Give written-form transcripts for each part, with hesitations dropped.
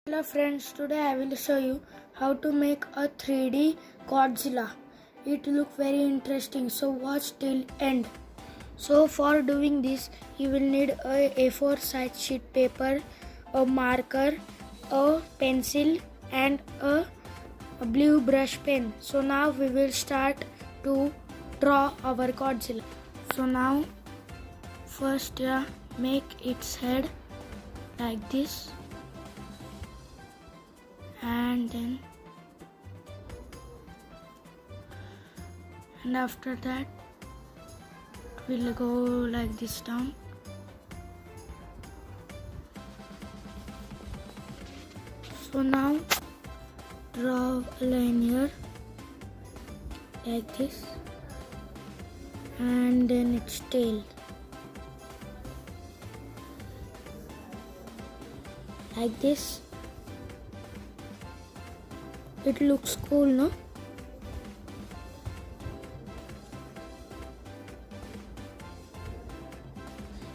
Hello friends, today I will show you how to make a 3D Godzilla. It looks very interesting, so watch till end. So for doing this, you will need a A4 size sheet paper, a marker, a pencil and a blue brush pen. So now we will start to draw our Godzilla. So now first make its head like this. And after that we'll go like this down. So now draw a line here like this, and then its tail like this. It looks cool, no?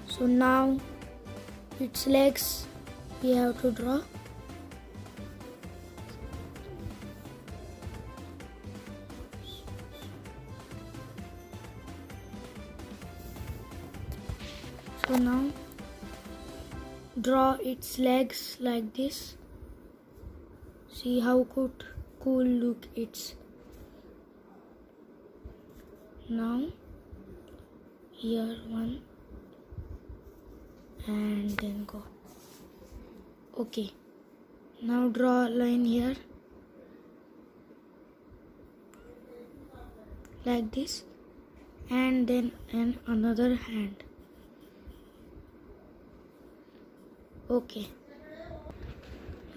So now its legs we have to draw. So now draw its legs like this. See how cool look it's. Now here one and then go. Okay, now draw a line here like this, and then another hand. Okay,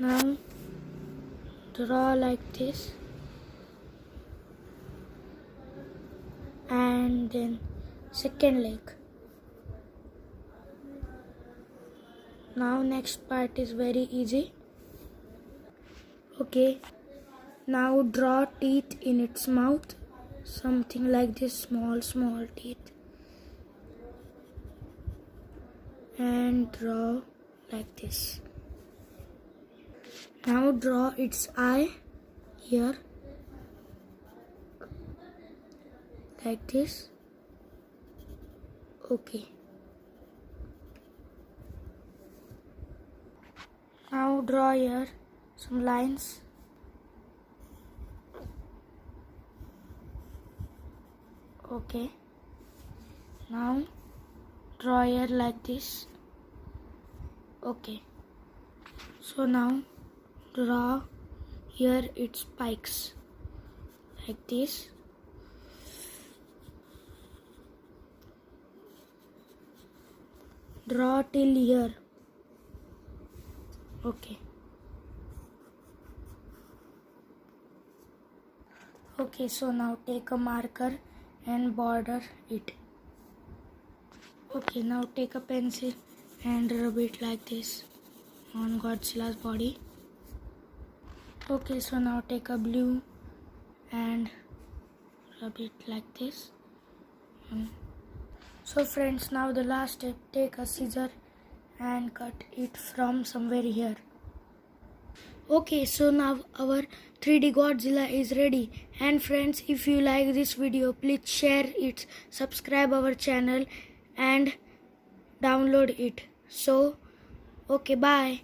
now draw like this, and then second leg. Now next part is very easy. Okay, now draw teeth in its mouth, something like this, small teeth, and draw like this. Now draw its eye here like this. Okay. Now draw here some lines. Okay. Now draw here like this. Okay. So now draw here its spikes like this. Draw till here. Okay. Okay, so now take a marker and border it. Okay, now take a pencil and rub it like this on Godzilla's body. Okay, so now take a blue and rub it like this. So friends, now the last step, take a scissor and cut it from somewhere here. Okay, so now our 3D Godzilla is ready. And friends, if you like this video, please share it, subscribe our channel and download it. So, okay, bye.